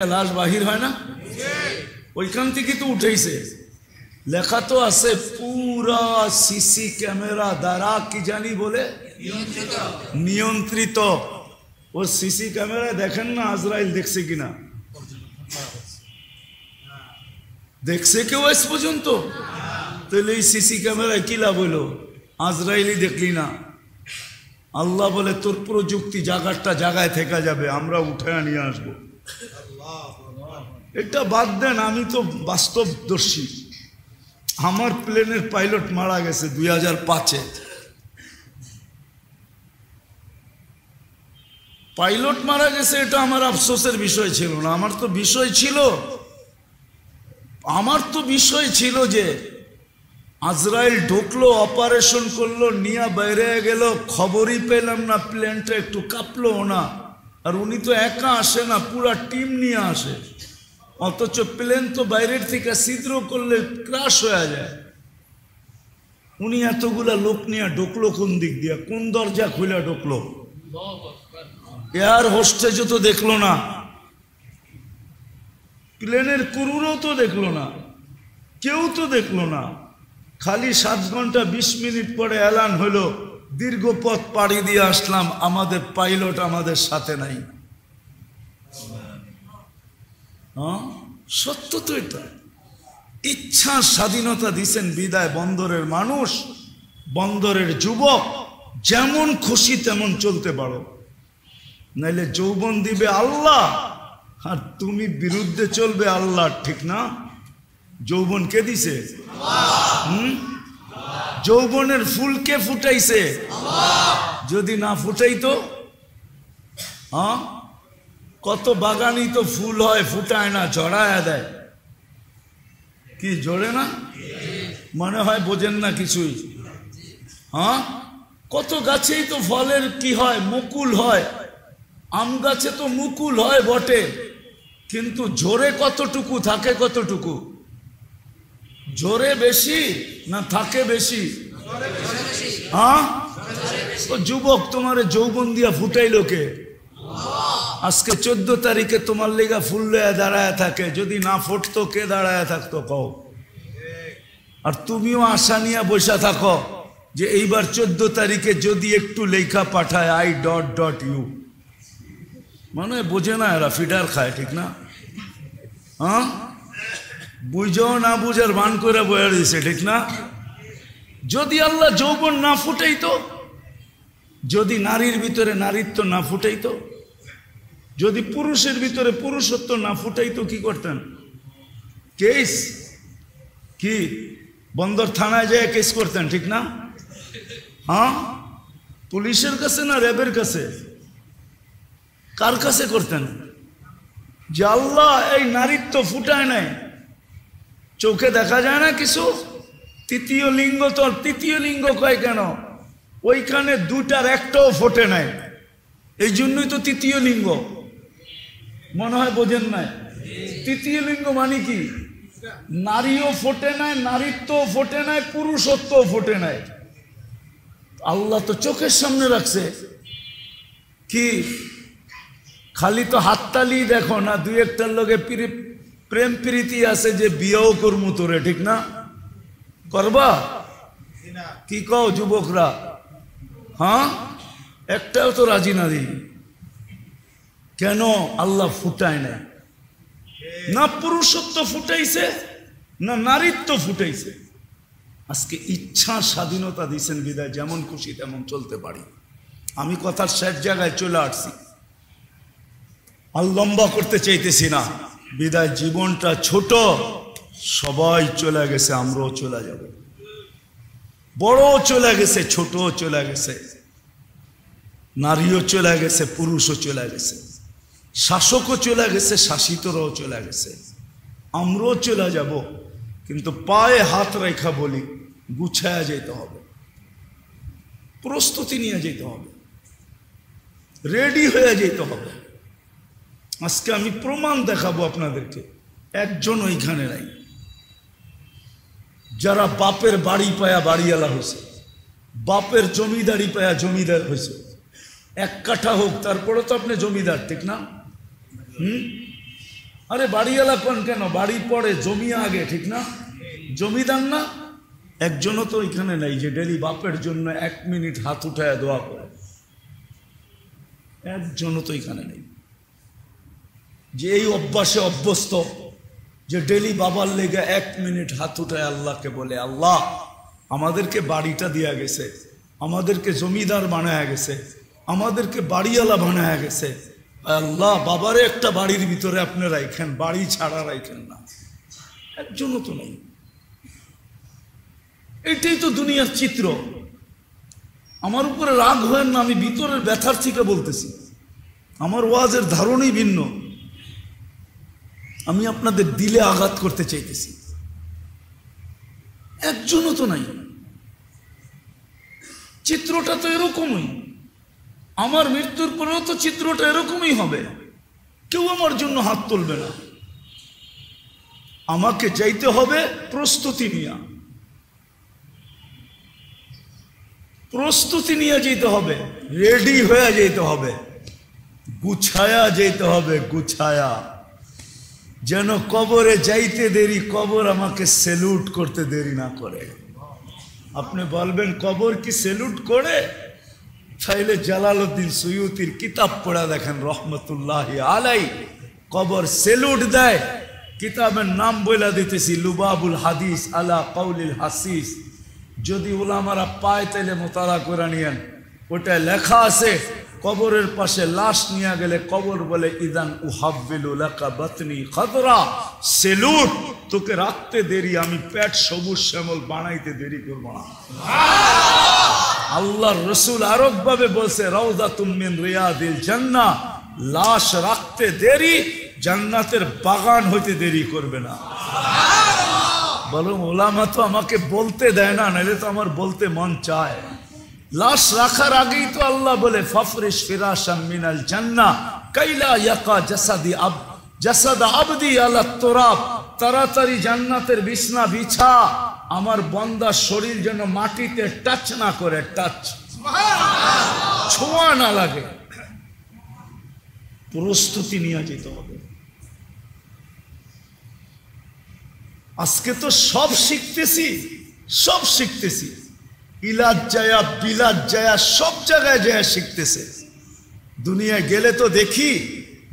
লাশ বাহির হয় না, ওইখান থেকে তো উঠেইছে। লেখা তো আছে পুরা সিসি ক্যামেরা দ্বারা কি জানি বলে নিয়ন্ত্রিত। ও সিসি ক্যামেরা দেখেন না আজরাইল দেখছে কিনা, দেখছে কেউ আজ পর্যন্ত? তাহলে এই সিসি ক্যামেরায় কি লাভ হইল? আজরাইলই দেখলি না। আল্লাহ বলে তোর প্রযুক্তি জায়গাটা জায়গায় থেকে যাবে, আমরা উঠে নিয়ে আসবো। এটা বাদ দেন, আমি তো বাস্তবদর্শী। আমার প্লেনের পাইলট মারা গেছে 2005-এ। পাইলট মারা গেছে, এটা আমার আফসোসের বিষয় ছিল না। আমার তো বিষয় ছিল যে আজরাইল ঢুকলো, অপারেশন করলো, নিয়ে বাইরে গেল, খবরই পেলাম না, প্লেনটা একটু কাঁপলো না। আর উনি তো একা আসে না, পুরা টিম নিয়ে আসে। অথচ প্লেন তো বাইরের থেকে ছিদ্র করলে ক্রাশ হয়ে যায়। উনি এতগুলা লোক নিয়ে ঢুকলো কোন দিক দিয়ে, কোন দরজা খুলে ঢুকলো? এয়ার হোস্টেজও তো দেখলো না, প্লেনের ক্রুরও তো দেখলো না, কেউ তো দেখলো না। খালি 7 ঘন্টা 20 মিনিট পরে এলান হলো, দীর্ঘ পথ পাড়ি দিয়ে আসলাম, আমাদের পাইলট আমাদের সাথে নাই। সত্য তো এটা। ইচ্ছা স্বাধীনতা দিছেন বিদায় বন্দরের মানুষ, বন্দরের যুবক, যেমন খুশি তেমন চলতে পারো, নাইলে যৌবন দিবে আল্লাহ আর তুমি বিরুদ্ধে চলবে আল্লাহ, ঠিক না? যৌবন কে দিছে? যৌবনের ফুল কে ফুটাইছে? যদি না ফুটাইতো, কত বাগানই তো ফুল হয়, ফুটায় না, জড়ায় দেয়। কি জোরে না? মনে হয় বোঝেন না কিছুই। কত গাছেই তো ফলের কি হয়, মুকুল হয়। আম গাছে তো মুকুল হয় বটে, কিন্তু জোরে কতটুকু থাকে? কতটুকু জোরে বেশি না থাকে বেশি? ও যুবক, তোমারে যৌবন দিয়া ফুটাইলো কে? আজকে 14 তারিখে তোমার লেগা ফুল লয়া দাঁড়ায় থাকে, যদি না ফুটতো কে দাঁড়ায় থাকতো কও? আর তুমিও আশা নিয়ে বসা থাকো যে এইবার 14 তারিখে যদি একটু লেখা পাঠায় I.U, মানে বোঝে না এরা, ফিডার খায়, ঠিক না? বুঝেও না বুঝার ভান করে বয়ে দিছে, ঠিক না? যদি আল্লাহ যৌবন না ফুটাইতো, যদি নারীর ভিতরে নারীত্ব না ফুটাইতো, যদি পুরুষের ভিতরে পুরুষত্ব না ফুটাইতো, কি করতেন? কেস কি বন্দর থানায় যায় কেস করতেন, ঠিক না? পুলিশের কাছে না র্যাবের কাছে? কার কাছে করতেন? যে আল্লাহ এই নারীত্ব ফুটায় নাই, চোখে দেখা যায় না কিছু। তৃতীয় লিঙ্গ, তো তৃতীয় লিঙ্গ কয় কেন? ওইখানে দুটার একটাও ফোটে নাই, এই জন্যই তো তৃতীয় লিঙ্গ। মনে হয় বোঝেন নাই। তৃতীয় লিঙ্গ মানে কি? নারীও ফোটে নাই, নারীত্বও ফোটে নাই, পুরুষত্বও ফোটে নাই। আল্লাহ তো চোখের সামনে রাখছে। কি খালি তো হাততালি দেখো না, দুই একটার লোকে প্রেম প্রীতি আছে যে বিয়েও করমু তোরে, ঠিক না? করবা? কি কও যুবকরা? একটাও তো রাজি না দিই। কেন? আল্লাহ ফুটায় না, না পুরুষত্ব ফুটাইছে না নারীত্ব ফুটাইছে। আজকে ইচ্ছা স্বাধীনতা দিয়েছেন বিদায় যেমন খুশি তেমন চলতে পারি। আমি কথার শেষ জায়গায় চলে আসছি, আর লম্বা করতে চাইতেছি না। বিদায় জীবনটা ছোট, সবাই চলে গেছে, আমরাও চলে যাব। বড় চলে গেছে, ছোট চলে গেছে, নারীও চলে গেছে, পুরুষও চলে গেছে, শাসকও চলে গেছে, শাসিতরাও চলে গেছে, আমরাও চলে যাব। কিন্তু পায়ে হাত রেখা বলি, গুছায়া যেতে হবে, প্রস্তুতি নিয়ে যেতে হবে, রেডি হয়ে যেতে হবে। আজকে আমি প্রমাণ দেখাবো আপনাদেরকে, একজন ওইখানে নাই যারা বাপের বাড়ি পায়া বাড়িওয়ালা হয়েছে, বাপের জমিদারি পায়া জমিদার হয়েছে। 1 কাঠা হোক, তারপরে তো আপনি জমিদার, ঠিক না? আরে বাড়িওয়ালা কোন কেন, বাড়ি পড়ে জমি আগে, ঠিক না? জমিদার না? একজনও তো এখানে নাই যে ডেলি বাপের জন্য 1 মিনিট হাত উঠায় দোয়া করে। একজনও তো এখানে নেই যে এই অভ্যাসে অভ্যস্ত যে ডেলি বাবার লেগে 1 মিনিট হাত উঠায় আল্লাহকে বলে, আল্লাহ আমাদেরকে বাড়িটা দিয়া গেছে, আমাদেরকে জমিদার বানায় গেছে, আমাদেরকে বাড়িওয়ালা বানায় গেছে, আল্লাহ বাবারে একটা বাড়ির ভিতরে আপনি রাখেন, বাড়ি ছাড়া রাখেন না। একজনও তো নেই। এটাই তো দুনিয়ার চিত্র। আমার উপরে রাগ হয় না, আমি ভিতরের ব্যথার থেকে বলতেছি। আমার ওয়াজের ধারণই ভিন্ন, আমি আপনাদের দিলে আঘাত করতে চাইতেছি। একজনও তো নাই। চিত্রটা তো এরকমই, আমার মৃত্যুর পরেও তো চিত্রটা এরকমই হবে। কেউ আমার জন্য হাত তুলবে না, আমাকে চাইতে হবে প্রস্তুতি নিয়ে, প্রস্তুতি নিয়ে যেতে হবে, রেডি হয়ে যেতে হবে, গুছায়া যেতে হবে, গুছায়া, যেন কবরে যাইতে দেরি কবর আমাকে স্যালুট করতে দেরি না করে। আপনি বলবেন কবর কি স্যালুট করে? তাইলে জালালউদ্দিন সুয়ুতির কিতাব পড়া দেখেন রহমতুল্লাহি আলাই, কবর স্যালুট দেয়। কিতাবের নাম বইলা দিতেছি, লুবাবুল হাদিস আলা কাউলিল হাসিস। যদি উলামারা পায় তাইলে মোতালা করে নিয়েন, ওটায় লেখা আছে কবরের পাশে লাশ নিয়ে গেলে কবর বলে, ইদান উহাব্বিলু লাকা বাতনি খাদরা, সেলুট, তোকে রাখতে দেরি, আমি পেট সবুজ শ্যামল বানাইতে দেরি করব না। আল্লাহর রাসূল আরব ভাবে বলছে, রাউযাতুম মিন রিয়াদিল জান্নাহ, লাশ রাখতে দেরি জান্নাতের বাগান হইতে দেরি করবে না। বলো ওলামা তো আমাকে বলতে দেয় না, নাহলে তো আমার বলতে মন চায়। লাশ রাখার আগেই তো আল্লাহ বলে, ফাফরিশ ফিরাশাম মিনাল জান্নাহ কাইলা ইয়াকা জাসাদ আবদি আলা তুরাব, তাড়াতাড়ি জান্নাতের বিছনা বিছা, আমার বান্দার শরীর যেন মাটিতে টাচ না করে, টাচ ছোঁয়া না লাগে। প্রস্তুতি নিয়ে যেতে হবে। আজকে তো সব শিখতেছি, সব শিখতেছি, ইলাজ জায়া বিলাজ জায়া সব জায়গায় যায় শিখতেছে। দুনিয়ায় গেলে তো দেখি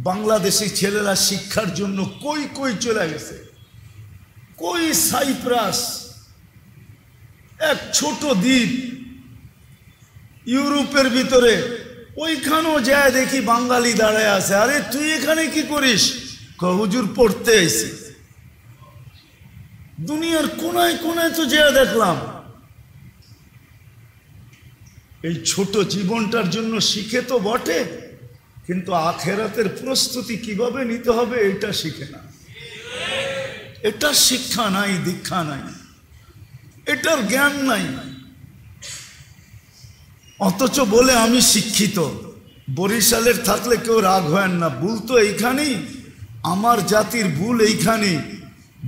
বাংলাদেশি ছেলেরা শিক্ষার জন্য কই কই চলে গেছে। কই সাইপ্রাস, এক ছোট দ্বীপ ইউরোপের ভিতরে, ওইখানেও যায় দেখি বাঙালি দাঁড়ায় আছে। আরে তুই এখানে কি করিস? হুজুর পড়তে আইছি। দুনিয়ার কোনায় কোনায় তো যেয়ে দেখলাম। এই ছোট জীবনটার জন্য শিখে তো বটে, কিন্তু আখেরাতের প্রস্তুতি কিভাবে নিতে হবে এটা শিখে না। এটা শিক্ষা নাই, দীক্ষা নাই, এটার জ্ঞান নাই। অথচ বলে আমি শিক্ষিত। বরিশালের থাকলে কেউ রাগ হয় না, ভুল তো এইখানেই, আমার জাতির ভুল এইখানেই।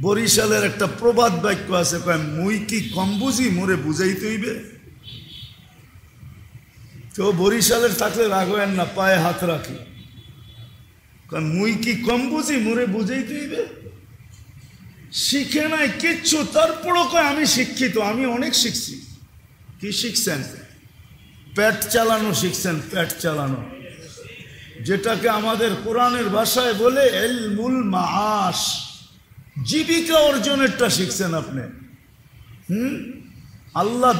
বরিশালের একটা প্রবাদ বাক্য আছে, কয় মুই কি কম বুঝি, মোরে বুঝাইতে হইবে। কেউ বরিশালের থাকলে রাগ হয় না, পায়ে হাত রাখি, কারণ মুই কি কম বুঝি, মোরে বুঝাইতে হইবে। শিখে নাই কিচ্ছু, তারপরও কয় আমি শিক্ষিত, আমি অনেক শিখছি। কি শিখছেন? পেট চালানো শিখছেন, পেট চালানো, যেটাকে আমাদের কোরআনের ভাষায় বলে ইলমুল মাআশ, জীবিকা অর্জনেরটা শিখছেন আপনি। আল্লাহ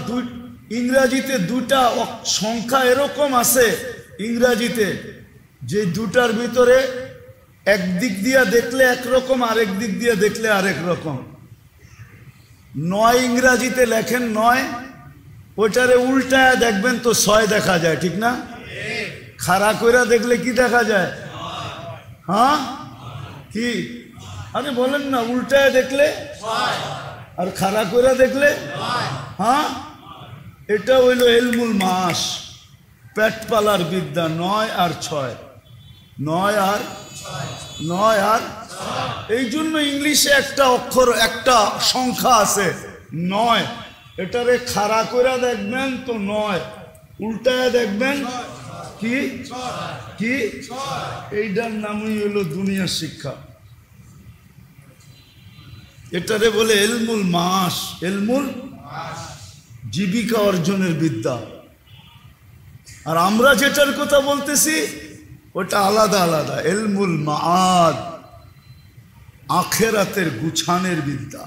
ইংরাজিতে দুটা সংখ্যা এরকম আছে ইংরাজিতে, যে দুটার ভিতরে একদিক দিয়ে দেখলে একরকম, আরেক দিক দিয়ে দেখলে আরেক রকম। 9 ইংরাজিতে লেখেন 9, ওইটারে উল্টায় দেখবেন তো 6 দেখা যায়, ঠিক না? খাড়া কইরা দেখলে কি দেখা যায়? হ্যাঁ কি? আরে বলেন না, উল্টায় দেখলে আর খাড়া কইরা দেখলে? হ্যাঁ, এটা হইল ইলমুল মাআশ, পেট পালার বিদ্যা। 9 আর 6, 9 আর 6। এই জন্য ইংলিশে একটা অক্ষর, একটা সংখ্যা আছে 9, এটারে খাড়া করে দেখবেন তো 9, উল্টায় দেখবেন কি কি? এইটার নামই হলো দুনিয়ার শিক্ষা। এটারে বলে ইলমুল মাস, ইলমুল জীবিকা অর্জনের বিদ্যা। আর আমরা যেটার কথা বলতেছি ওটা আলাদা আলাদা, ইলমুল মাআদ, আখেরাতের গুছানের বিদ্যা।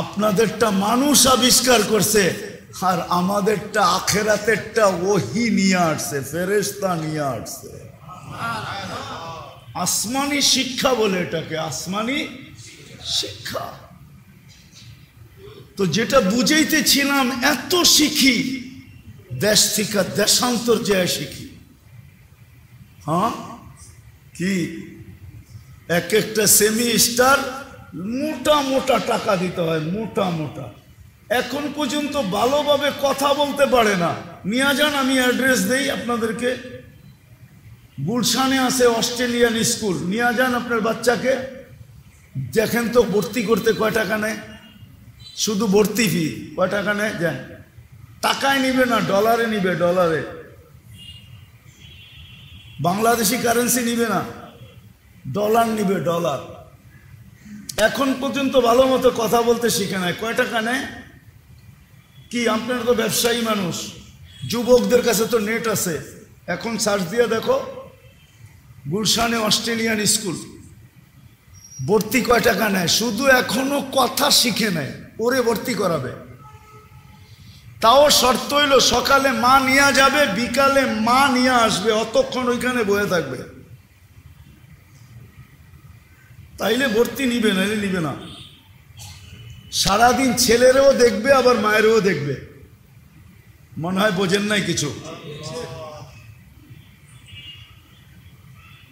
আপনাদেরটা মানুষ আবিষ্কার করছে, আর আমাদেরটা আখেরাতেরটা ওহী নিয়ে আসছে, ফেরেশতা নিয়ে আসছে। আসমানি শিক্ষা বলে এটাকে, আসমানি শিক্ষা। তো যেটা বুঝাইতেছিলাম, এত শিখি, দেশ থেকে দেশান্তর যায় শিখি। হ্যাঁ, কি এক একটা সেমিস্টার মোটা মোটা টাকা দিতে হয়, মোটা মোটা। এখন পর্যন্ত ভালোভাবে কথা বলতে পারে না। নিয়ে যান, আমি অ্যাড্রেস দেই আপনাদেরকে। গুলশানে আছে অস্ট্রেলিয়ান স্কুল, নিয়ে যান আপনার বাচ্চাকে, দেখেন তো ভর্তি করতে কয় টাকা নেয়। শুধু ভর্তি ফি কয় টাকা নেয়? যান, টাকায় নিবে না, ডলারে নিবে, ডলারে। বাংলাদেশি কারেন্সি নিবে না, ডলার নিবে, ডলার। এখন পর্যন্ত ভালো মতো কথা বলতে শিখে নেয়। কয় টাকা নেয়? কি, আপনারা তো ব্যবসায়ী মানুষ, যুবকদের কাছে তো নেট আছে, এখন সার্চ দিয়ে দেখো, গুলশানে অস্ট্রেলিয়ান স্কুল, ভর্তি কয় টাকা নেয়? শুধু এখনো কথা শিখে নেয়, ওরে ভর্তি করাবে। তাও শর্ত হইল সকালে মা নিয়ে যাবে, বিকালে মা নিয়ে আসবে, অতক্ষণ ওইখানে বয়ে থাকবে, তাইলে ভর্তি নিবে, নাইলে নিবে না। সারাদিন ছেলেরও দেখবে, আবার মায়েরও দেখবে। মনে হয় বোঝেন নাই কিছু।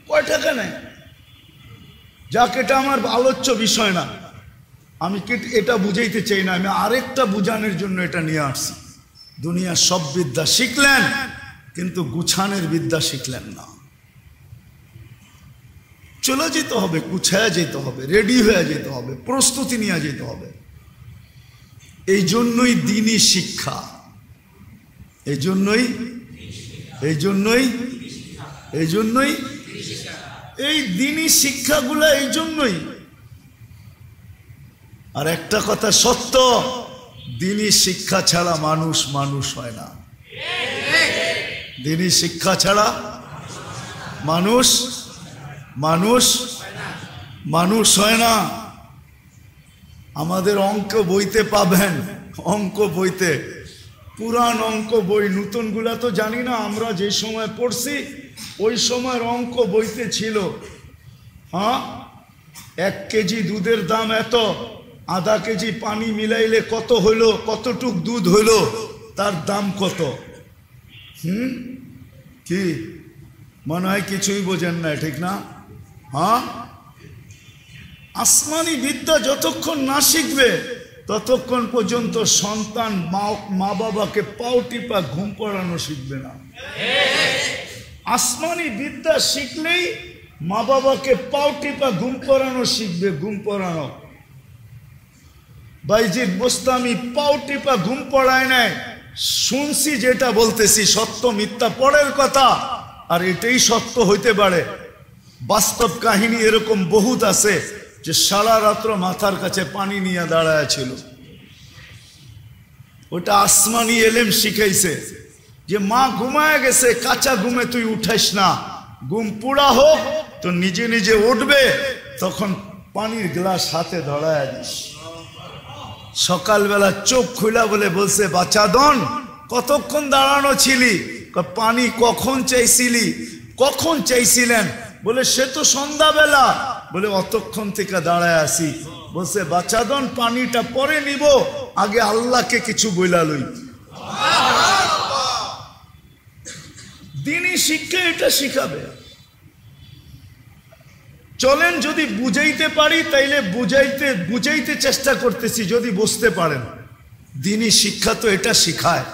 কয় টাকা নেয়? যাক, এটা আমার আলোচ্য বিষয় না, আমি এটা বুঝাইতে চাই না, আমি আরেকটা বুঝানোর জন্য এটা নিয়ে আসছি। দুনিয়ার সব বিদ্যা শিখলেন, কিন্তু গুছানের বিদ্যা শিখলেন না। চলে যেতে হবে, গুছায়া যেতে হবে, রেডি হয়ে যেতে হবে, প্রস্তুতি নিয়ে যেতে হবে। এই জন্যই দ্বীনি শিক্ষা, এই জন্যই এই দ্বীনি শিক্ষাগুলো, এই জন্যই। আর একটা কথা সত্য, দ্বীনি শিক্ষা ছাড়া মানুষ মানুষ হয় না। দ্বীনি শিক্ষা ছাড়া মানুষ মানুষ হয় না। আমাদের অঙ্ক বইতে পাবেন, অঙ্ক বইতে, পুরান অঙ্ক বই, নতুনগুলা তো জানি না। আমরা যে সময় পড়ছি ওই সময়ের অঙ্ক বইতে ছিল, হ্যাঁ, 1 কেজি দুধের দাম এত, আধা কেজি পানি মিলাইলে কত হইল, কতটুক দুধ হইল, তার দাম কত। কি মনে হয় কিছুই বোঝেন না, ঠিক না? হ্যাঁ, আসমানি বিদ্যা যতক্ষণ না শিখবে ততক্ষণ পর্যন্ত সন্তান মা বাবাকে পাও টিপা ঘুম পড়ানো শিখবে না। আসমানি বিদ্যা শিখলেই মা বাবাকে পাও টিপা ঘুম পড়ানো শিখবে, ঘুম পড়ানো। বাইজিদ বোস্তামি পাও টিপা ঘুম পড়ায় নাই, শুনছি যেটা বলতেছি সত্য মিথ্যা পরের কথা, আর এটাই সত্য হইতে পারে। বাস্তব কাহিনী এরকম বহুত আছে যে সারা রাত্র মাথার কাছে পানি নিয়ে দাঁড়ায় ছিল। ওটা আসমানি এলেম শিখাইছে যে মা ঘুমায় গেছে, কাঁচা ঘুমে তুই উঠাইস না, ঘুম পুরা হোক তো নিজে নিজে উঠবে, তখন পানির গ্লাস হাতে ধরায় দিস। সকালবেলা চোখ খুলা বলে বলছে, বাচ্চাদন কতক্ষণ দাঁড়ানো ছিলি? পানি কখন চাইছিলি? কখন চাইছিলেন? বলে সে তো সন্ধ্যাবেলা। বলে অতক্ষণ থেকে দাঁড়ায় আসি। বলছে বাচ্চাদন পানিটা পরে নিব, আগে আল্লাহকে কিছু বইলা লই। দ্বীনি শিক্ষা এটা শিখাবে। চলেন যদি বুঝাইতে পারি তাইলে বুঝাইতে চেষ্টা করতেছি, যদি বুঝতে পারেন। দ্বীনি শিক্ষা তো এটা শিখায়।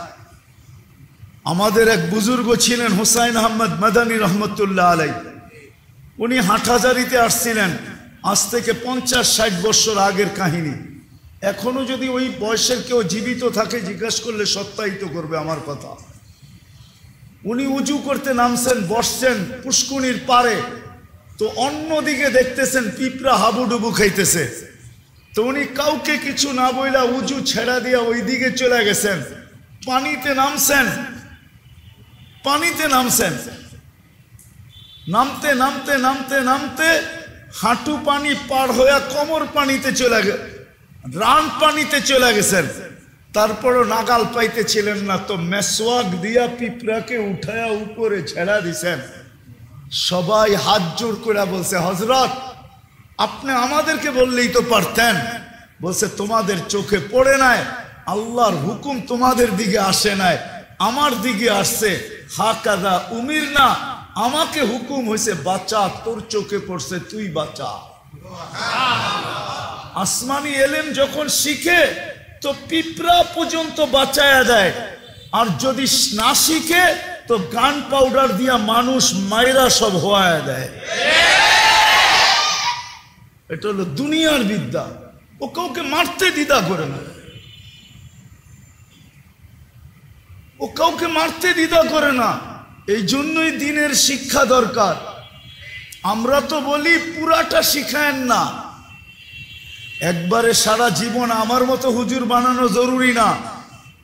আমাদের এক বুজুর্গ ছিলেন হুসাইন আহমদ মাদানী রহমতুল্লাহ আলাই। উনি হাটহাজারিতে আসছিলেন, আজ থেকে 50-60 বছর আগের কাহিনী। এখনো যদি ওই বয়সের কেউ জীবিত থাকে জিজ্ঞাসা করলে সত্যায়িত করবে আমার কথা। উনি উজু করতে নামছেন, বসছেন পুষ্কুনির পারে, তো অন্যদিকে দেখতেছেন পিঁপড়া হাবুডুবু খাইতেছে। তো উনি কাউকে কিছু না বইলা উজু ছেড়া দিয়া ওই দিকে চলে গেছেন, পানিতে নামছেন। নামতে নামতে নামতে নামতে হাঁটু পানি পার হয়ে কোমর পানিতে চলে রান পানিতে চলে গেছেন। তারপরও নাগাল পাইতেছিলেন না, তো মেসওয়াক দিয়া পিঁপড়াকে উঠায়া উপরে ছেড়া দিছেন। সবাই হাত জোর করে বলছে, হযরত আপনি আমাদেরকে বললেই তো পারতেন। বলছে, তোমাদের চোখে পড়ে নাই, আল্লাহর হুকুম তোমাদের দিকে আসে নাই, আমার দিকে আসছে। হাকাদা উমির না, আমাকে হুকুম হয়েছে বাঁচা, তোর চোখে পড়ছে তুই বাঁচা। আসমানি এলেম যখন শিখে তো পিঁপড়া পর্যন্ত বাঁচায়া দেয়, আর যদি না শিখে তো গান পাউডার দিয়া মানুষ মাইরা সব হওয়া দেয়। এটা হলো দুনিয়ার বিদ্যা। ও কাউকে মারতে দ্বিধা করে না, ও কাউকে মারতে দ্বিধা করে না। এই জন্যই দিনের শিক্ষা দরকার। আমরা তো বলি পুরাটা শিখায়েন না, একবারে সারা জীবন আমার মতো হুজুর বানানো জরুরি না,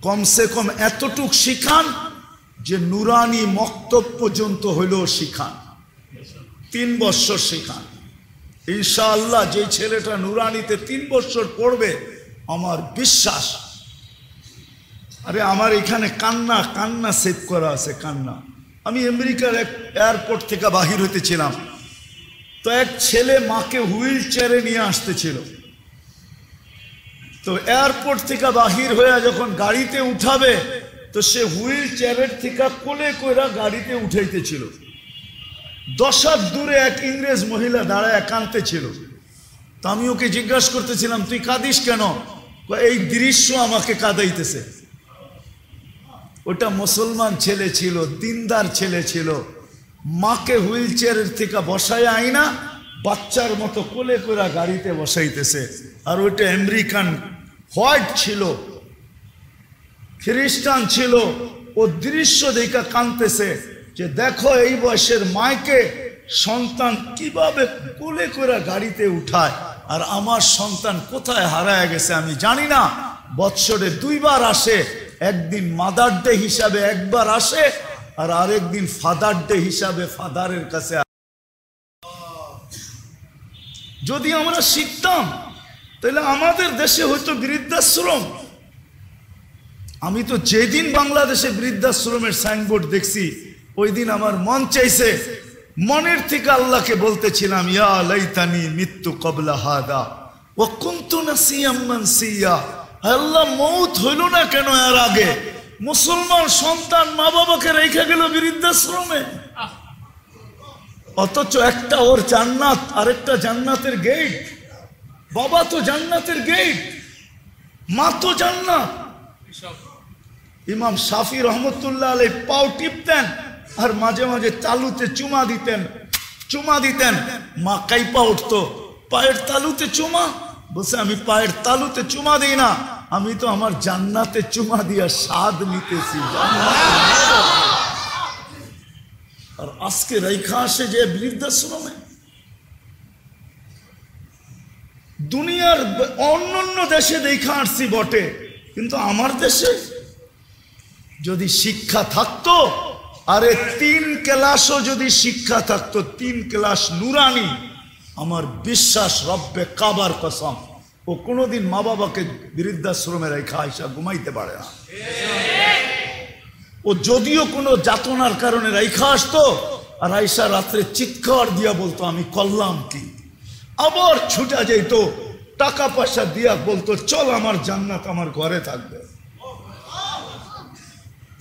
কমসে কম এতটুক শিখান যে নুরানি মক্তব পর্যন্ত হইলেও শিখান, 3 বছর শিখান। ইনশাআল্লাহ যে ছেলেটা নুরানিতে 3 বছর পড়বে, আমার বিশ্বাস। আরে আমার এখানে কান্না সেভ করা আছে, কান্না। আমি আমেরিকার এক এয়ারপোর্ট থেকে বাহির হইতেছিলাম, তো এক ছেলে মাকে হুইল চেয়ারে নিয়ে আসতেছিল। তো এয়ারপোর্ট থেকে বাহির হয়ে যখন গাড়িতে উঠাবে, তো সে হুইল চেয়ারের থেকে কোলে কইরা গাড়িতে উঠাইতেছিল। 10 হাত দূরে এক ইংরেজ মহিলা দাঁড়ায় কাঁদতেছিল। তো আমি ওকে জিজ্ঞাসা করতেছিলাম, তুই কাঁদিস কেন? এই দৃশ্য আমাকে কাঁদাইতেছে। ওটা মুসলমান ছেলে ছিল, দিনদার ছেলে ছিল, মাকে হুইল চেয়ারের থেকে বসায় আইনা বাচ্চার মতো কোলে করে গাড়িতে বসাইতেছে। আর ওইটা আমেরিকান হোয়াইট ছিল, খ্রিস্টান ছিল। ও দৃশ্য দেখা কাঁদতেছে যে দেখো এই বয়সের মাকে সন্তান কিভাবে কোলে করে গাড়িতে উঠায়, আর আমার সন্তান কোথায় হারায় গেছে আমি জানি না। বৎসরে 2 বার আসে, একদিন মাদার ডে হিসাবে একবার আসে, আর আরেকদিন ফাদার ডে হিসাবে ফাদারের কাছে। যদি আমরা শিখতাম তাহলে আমাদের দেশে হয়তো বৃদ্ধাশ্রম। আমি তো যেদিন বাংলাদেশে বৃদ্ধাশ্রমের সাইনবোর্ড দেখছি, ওই দিন আমার মন চাইছে, মনের থেকে আল্লাহকে বলতেছিলাম, ইয়া লাইতানি মিত্তু কবলা হাদা ওয়া কুনতু নাসিয়াম মানসিয়া। আল্লাহ, মৌত হইল না কেন এর আগে? মুসলমান সন্তান মা বাবাকে রেখে গেল বৃদ্ধাশ্রমে, অথচ একটা ওর জান্নাত, আরেকটা জান্নাতের গেট। বাবা তো জান্নাতের গেট, মা তো জান্নাত। ইমাম শাফি রহমতুল্লাহ আলাইহি পাও টিপতেন আর মাঝে মাঝে তালুতে চুমা দিতেন। মা কাইপা উঠতো, পায়ের তালুতে চুমা। বলছে, আমি পায়ের তালুতে চুমা দিই না, আমি তো আমার জান্নাতে চুমা দিয়া স্বাদ নিতেছি। আর আজকে রেখা আসে যে বৃদ্ধাশ্রমে। দুনিয়ার অন্য দেশে দেখা আসছি বটে, কিন্তু আমার দেশে যদি শিক্ষা থাকতো, আরে 3 ক্লাসও যদি শিক্ষা থাকতো, 3 ক্লাস নুরানি, আমার বিশ্বাস রব্বে কাবার কসম, ও কোনোদিন মা বাবাকে বৃদ্ধাশ্রমে রেখা আইসা ঘুমাইতে পারে না। ও যদিও কোনো যাতনার কারণে রেখা আসতো, আর আইসা রাত্রে চিৎকার দিয়া বলতো, আমি করলাম কি? আবার ছুটা যেত, টাকা পয়সা দিয়া বলতো, চল আমার জান্নাত আমার ঘরে থাকবে।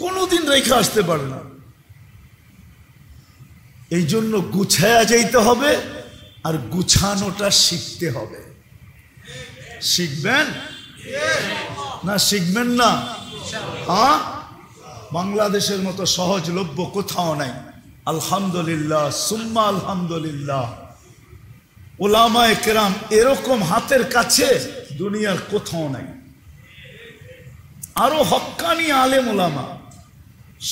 কোনোদিন রেখা আসতে পারে না। এই জন্য গুছায়া যাইতে হবে, আর গুছানোটা শিখতে হবে। শিখবেন না? শিখবেন না? হ্যাঁ, বাংলাদেশের মতো সহজলভ্য কোথাও নাই। আলহামদুলিল্লাহ, সুম্মা আলহামদুলিল্লাহ। উলামায়ে কেরাম এরকম হাতের কাছে দুনিয়ার কোথাও নাই। আরো হক্কানি আলেম উলামা,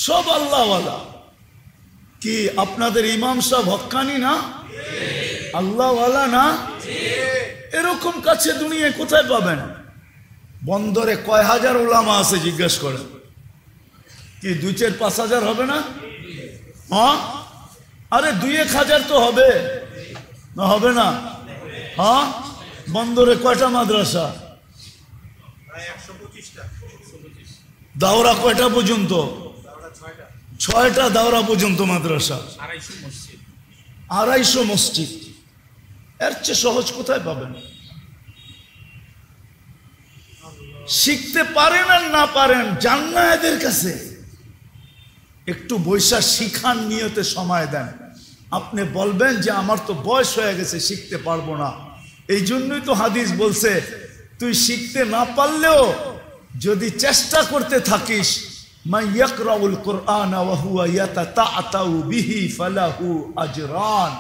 সব আল্লাহওয়ালা। কি আপনাদের ইমাম সাহেব হক্কানি না? আল্লাহওয়ালা না? এরকম কাছে দুনিয়ায় কোথায় পাবেন? বন্দরে কয় হাজার ওলামা আছে জিজ্ঞেস করেন, কি 2-4-5 হাজার হবে না? হ্যাঁ, আরে 2-1 হাজার তো হবে না, হবে না? হ্যাঁ, বন্দরে কয়টা মাদ্রাসা? দাওরা কয়টা পর্যন্ত? 6টা দাওরা পর্যন্ত মাদ্রাসা, 250 মসজিদ। এর চেয়ে সহজ কোথায় পাবেন? শিখতে পারেন আর না পারেন, যান না এদের কাছে, একটু বৈশা শিখার নিয়তে সময় দেন। আপনি বলবেন যে আমার তো বয়স হয়ে গেছে, শিখতে পারবো না। এই জন্যই তো হাদিস বলছে, তুই শিখতে না পারলেও যদি চেষ্টা করতে থাকিস, মান ইয়াকরাউল কুরআন ওয়া হুয়া ইয়াতাতাউ বিহি ফালাহু আজরান,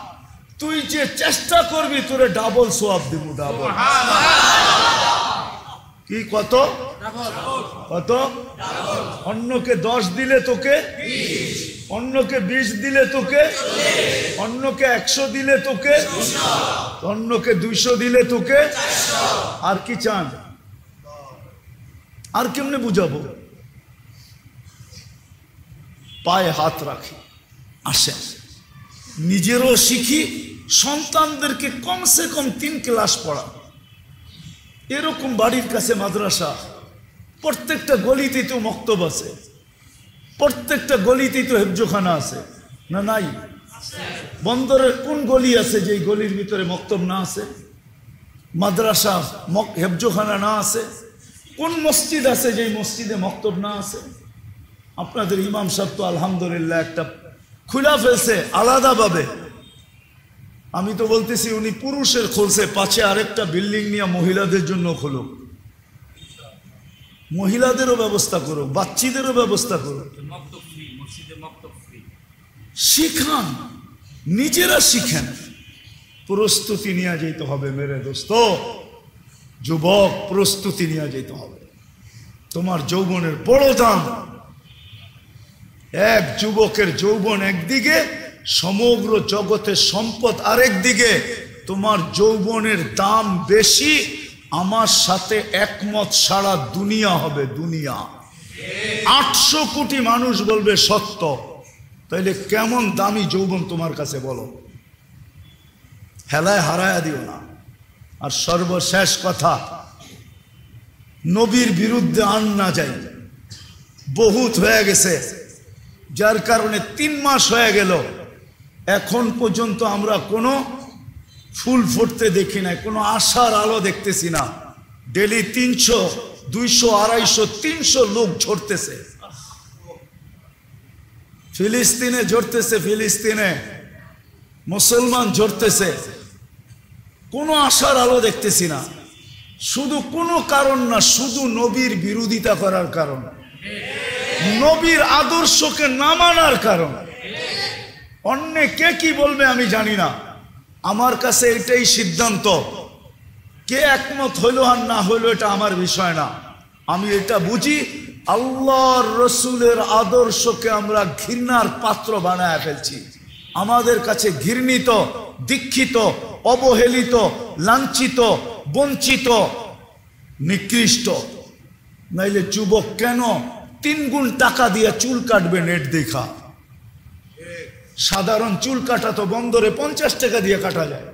তুই যে চেষ্টা করবি তোরে ডাবল সওয়াব দেব, ডাবল। কি কত? কত? অন্যকে 10 দিলে তোকে 20, অন্যকে 20 দিলে তোকে 40, অন্যকে 100 দিলে তোকে 200, অন্যকে 200 দিলে তোকে 400। আর কি চান? আর কেমনে বুঝাবো? পায়ে হাত রাখি, আসেন নিজেরও শিখি, সন্তানদেরকে কমসে কম 3 ক্লাস পড়া। এরকম বাড়ির কাছে মাদ্রাসা, প্রত্যেকটা গলিতেই তো মক্তব আছে, প্রত্যেকটা গলিতেই তো হেফজোখানা আছে না? নাই? বন্দরের কোন গলি আছে যে গলির ভিতরে মক্তব না আছে, মাদ্রাসা হেফজোখানা না আছে? কোন মসজিদ আছে যে মসজিদে মক্তব না আছে? আপনাদের ইমাম সাহেব তো আলহামদুলিল্লাহ একটা খুলা ফেলছে আলাদাভাবে। আমি তো বলতেছি উনি পুরুষের খুলছে, পাশে আরেকটা বিল্ডিং নিয়ে মহিলাদের জন্য খুলুক, মহিলাদেরও ব্যবস্থা করুক, বাচ্চাদেরও ব্যবস্থা করুক। শিখান, নিজেরা শিখেন, প্রস্তুতি নিয়ে যেতে হবে মেরে দোস্ত, যুবক, প্রস্তুতি নিয়ে যেতে হবে। তোমার যৌবনের বড় দাম। এক যুবকের যৌবন একদিকে, সমগ্র জগতের সম্পদ আরেক দিকে। তোমার যৌবনের দাম বেশি, আমার সাথে একমত, সারা দুনিয়া হবে, দুনিয়া 800 কোটি মানুষ বলবে সত্য। তাইলে কেমন দামি যৌবন তোমার কাছে বলো? হেলায় হারায়া দিও না। আর সর্বশেষ কথা, নবীর বিরুদ্ধে আন না যাই, বহুত হয়ে গেছে, যার কারণে 3 মাস হয়ে গেল, এখন পর্যন্ত আমরা কোনো ফুল ফুটতে দেখি নাই, কোনো আশার আলো দেখতেছি না। ডেলি 300, 200, 250, 300 লোক ঝরতেছে, ফিলিস্তিনে ঝরতেছে, ফিলিস্তিনে মুসলমান ঝরতেছে, কোনো আশার আলো দেখতেছি না। শুধু কোনো কারণ না, শুধু নবীর বিরোধিতা করার কারণ, নবীর আদর্শকে না মানার কারণ। অন্য কে কি বলবে আমি জানি না, আমার কাছে এটাই সিদ্ধান্ত। কে একমত হইল আর না হইল এটা আমার বিষয় না। আমি এটা বুঝি, আল্লাহর রসুলের আদর্শকে আমরা ঘৃণার পাত্র বানায় ফেলছি। আমাদের কাছে ঘৃণিত, দীক্ষিত, অবহেলিত, লাঞ্ছিত, বঞ্চিত, নিকৃষ্ট। নাইলে যুবক কেন 3 গুণ টাকা দিয়ে চুল কাটবে নেট দেখা? সাধারণ চুল কাটা তো বন্দরে 50 টাকা দিয়ে কাটা যায়,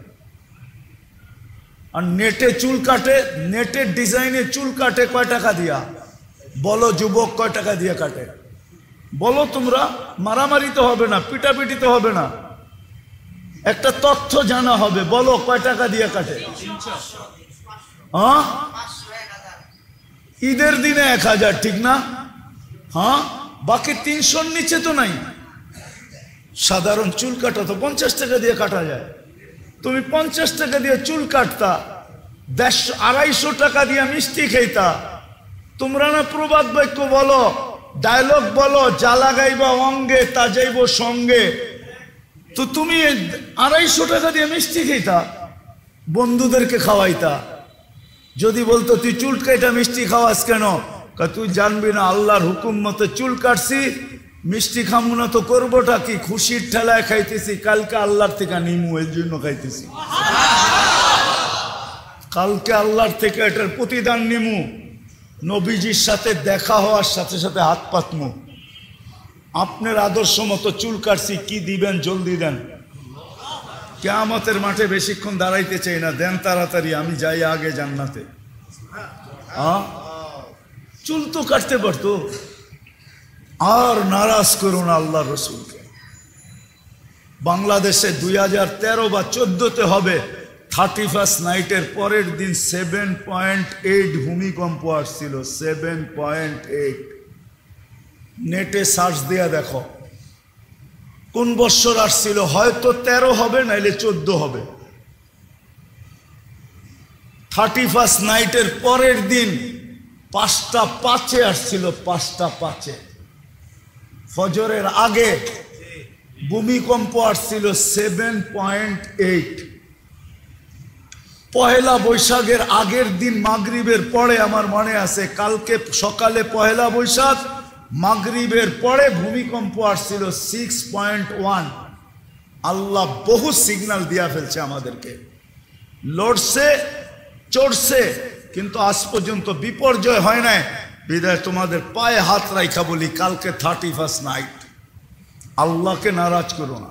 আর নেটে চুল কাটে, নেটের ডিজাইনে চুল কাটে কয় টাকা দিয়া? বলো যুবক, কয় টাকা দিয়ে কাটে? বলো তোমরা। মারামারি তো হবে না, পিটাপিটি তো হবে না, একটা তথ্য জানা হবে। বলো কয় টাকা দিয়ে কাটে? হ্যাঁ, ঈদের দিনে 1000, ঠিক না? হ্যাঁ, বাকি 300-র নিচে তো নাই। সাধারণ চুল কাটা তো 50 টাকা দিয়ে কাটা যায়। তুমি 50 টাকা দিয়ে চুল কাটতা, 150-250 টাকা দিয়ে মিষ্টি খাইতা। তোমরা না প্রবাদ বাক্য বলো, ডায়লগ বলো, জ্বালা গাইবা অঙ্গে তা যাইব সঙ্গে। তো তুমি 250 টাকা দিয়ে মিষ্টি খাইতা, বন্ধুদেরকে খাওয়াইতা। যদি বলতো তুই চুল কাটা মিষ্টি খাওয়াস কেন? তুই জানবি না আল্লাহর হুকুম মতো চুল কাটছি, মিষ্টি খামু না তো করবোটা কি? খুশির ঠেলায় খাইতেছি, কালকে আল্লাহর থেকে নিমু, এর জন্য খাইতেছি। কালকে আল্লাহর থেকে এটার প্রতিদান নিমু, নবীজির সাথে দেখা হওয়ার সাথে সাথে হাত পাতমু। আপনার আদর্শ মতো চুল কাটছি, কি দিবেন জলদি দেন। কিয়ামতের মাঠে বেশিক্ষণ দাঁড়াইতে চাই না, দেন তাড়াতাড়ি, আমি যাই আগে জান্নাতে। চুল তো কাটতে পারতো। আর নারাজ করুন আল্লাহ রসুলকে। বাংলাদেশে 2013 বা 14-তে হবে 31st নাইটের পরের দিন 7.8 ভূমিকম্প আসছিল। 7.8। নেটে সার্চ দেয়া দেখো কোন বছর আসছিল। হয়তো 13 হবে, নাইলে 14 হবে। 31st নাইটের পরের দিন 5:05 আসছিল। 5:05 ফজরের আগে ভূমিকম্প আসছিল 7.8। পহেলা বৈশাখের আগের দিন মাগরিবের পরে, আমার মনে আছে, কালকে সকালে পহেলা বৈশাখ, মাগরিবের পরে ভূমিকম্প আসছিল 6.1। আল্লাহ বহু সিগন্যাল দিয়া ফেলছে আমাদেরকে, লড়ছে চড়ছে, কিন্তু আজ পর্যন্ত বিপর্যয় হয় নাই। বিদায় তোমাদের পায়ে হাত রাখা বলি, কালকে 31st নাইট। আল্লাহকে নারাজ করো না।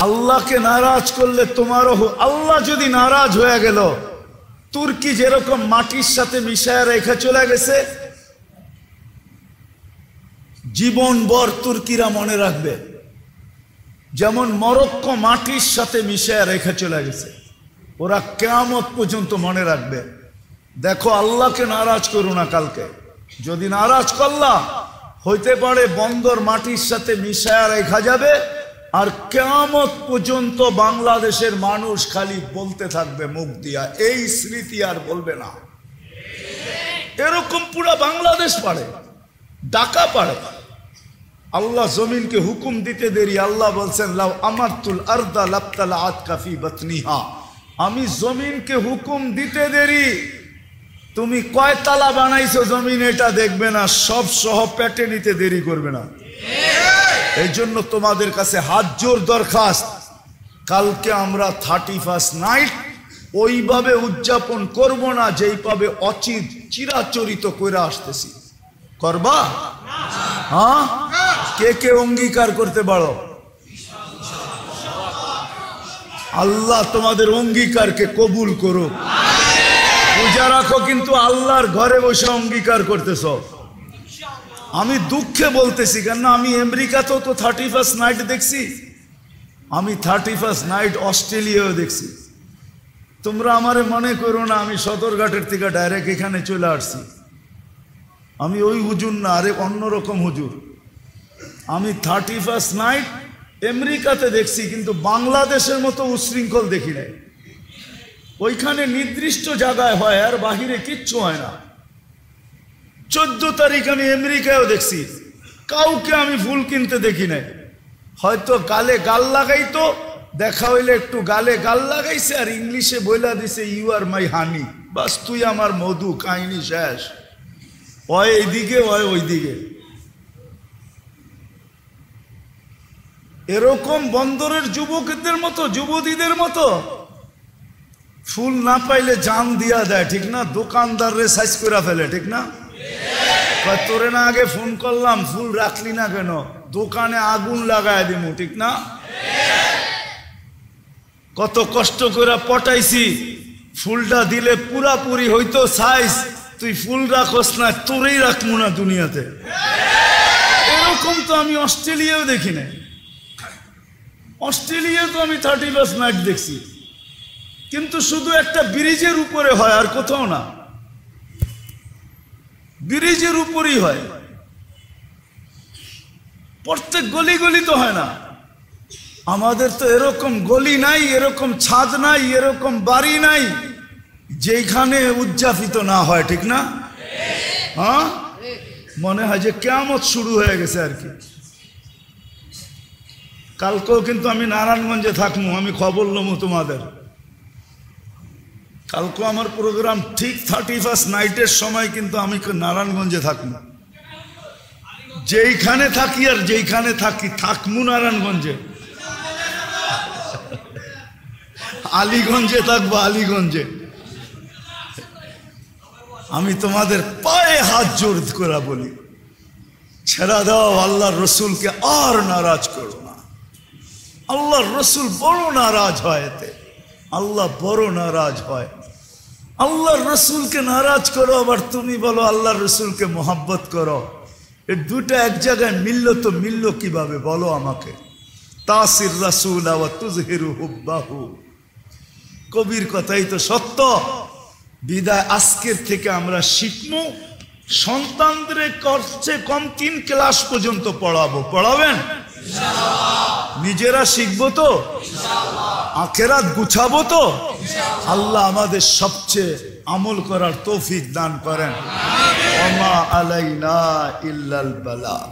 আল্লাহকে নারাজ করলে তোমারও, আল্লাহ যদি নারাজ হয়ে গেল, তুর্কি যেরকম মাটির সাথে মিশায় রেখে চলে গেছে, জীবনভর তুর্কিরা মনে রাখবে। যেমন মরক্কো মাটির সাথে মিশায় রেখে চলে গেছে, ওরা কিয়ামত পর্যন্ত মনে রাখবে। দেখো, আল্লাহকে নারাজ করো না। কালকে যদি নারাজ করলা, হইতে পারে বন্দর মাটির সাথে মিশায় রেখা যাবে, আর কিয়ামত পর্যন্ত বাংলাদেশের মানুষ খালি বলতে থাকবে মুখ দিয়া, এই স্মৃতি আর বলবে না। এরকম পুরা বাংলাদেশ পারে, ঢাকা পারে। আল্লাহ জমিনকে হুকুম দিতে দেরি। আল্লাহ বলছেন, লাউ আমারতুল আরদা লাবতালাআত কাফি বাতনিহা। আমি জমিনকে হুকুম দিতে দেরি, তুমি কয় তালা বানাইছো জমিন এটা দেখবে না, সব সহ পেটে নিতে দেরি করবে না। এই জন্য তোমাদের কাছে হাত জোর দরখাস্ত, কালকে আমরা 31st নাইট ওইভাবে উদযাপন করব না যেইভাবে চিরাচরিত করে আসতেছি। করবা? হ্যাঁ, কে কে অঙ্গীকার করতে পারো? আল্লাহ তোমাদের অঙ্গীকারকে কবুল করুক। পূজা রাখো, কিন্তু আল্লাহর ঘরে বসে অঙ্গীকার করতেছ। আমি দুঃখে বলতেছি, কেন আমি আমেরিকাতেও তো 31st নাইট দেখছি, আমি 31st নাইট অস্ট্রেলিয়াও দেখছি। তোমরা আমারে মনে করো না আমি সদরঘাটের থেকে ডাইরেক্ট এখানে চলে আসছি। আমি ওই হুজুর না, আরে অন্যরকম হুজুর। আমি 31st নাইট আমেরিকাতে দেখছি, কিন্তু বাংলাদেশের মতো উশৃঙ্খল দেখি নাই। ওইখানে নির্দিষ্ট জায়গায় হয়, আর বাহিরে কিচ্ছু হয় না। 14 তারিখ আমি আমেরিকায়ও দেখছি, কাউকে আমি ফুল কিনতে দেখি নাই। হয়তো গালে গাল লাগাইতো, দেখা হইলে একটু গালে গাল লাগাইছে, আর ইংলিশে বইলা দিছে, ইউ আর মাই হানি, বাস তুই আমার মধু, কাহিনী শেষ। হয় এইদিকে হয় ওইদিকে। এরকম বন্দরের যুবকদের মতো, যুবতীদের মতো ফুল না পাইলে জান দিয়া দেয়, ঠিক না? দোকানদার রে সাইজ করে ফেলে, ঠিক না? তোরে না আগে ফোন করলাম, ফুল রাখলি না কেন? দোকানে আগুন লাগায় দিমু, ঠিক না? কত কষ্ট করে পটাইছি, ফুলটা দিলে পুরাপুরি হইতো সাইজ, তুই ফুল রাখস না, তোরেই রাখবো না দুনিয়াতে। এরকম তো আমি অস্ট্রেলিয়াও দেখি না। অস্ট্রেলিয়া তো আমি 31st নাইট দেখছি, কিন্তু শুধু একটা ব্রিজের উপরে হয়, আর কোথাও না। ব্রিজের উপরই হয়, প্রত্যেক গলি গলি তো হয় না। আমাদের তো এরকম গলি নাই, এরকম ছাদ নাই, এরকম বাড়ি নাই যেখানে উদযাপিত না হয়, ঠিক না? হ্যাঁ, মনে হয় যে কিয়ামত শুরু হয়ে গেছে আর কি। কালকেও কিন্তু আমি নারায়ণগঞ্জে থাকবো, আমি খবর নেবো তোমাদের। কালকে আমার প্রোগ্রাম ঠিক 31st নাইটের সময় কিন্তু আমি নারায়ণগঞ্জে থাকবো। যেইখানে থাকি আর যেইখানে থাকি থাকমু নারায়ণগঞ্জে, আলীগঞ্জে থাকবো, আলীগঞ্জে। আমি তোমাদের পায়ে হাত জোর করে বলি, ছেড়া দাও, আল্লাহর রসুলকে আর নারাজ করো না। আল্লাহর রসুল বড় নারাজ হয়, এতে আল্লাহ বড় নারাজ হয়। আল্লাহর রসুলকে নারাজ করো, আবার তুমি বলো আল্লাহর রসুলকে মোহাব্বত করো। এই দুটো এক জায়গায় মিললো তো মিললো কিভাবে বলো আমাকে? তাসির রাসূল ওয়া তুযহিরু হুব্বাহু, কবির কথাই তো সত্য। বিদায় আজকের থেকে আমরা শিখবো, সন্তানদের করছে কম 3 ক্লাস পর্যন্ত পড়াবো। পড়াবেন? নিজেরা শিখবো তো, আখেরাত গুছাবো তো। আল্লাহ আমাদের সবচেয়ে আমল করার তৌফিক দান করেন। ওয়া মা আলাইনা ইল্লাল বালাগ।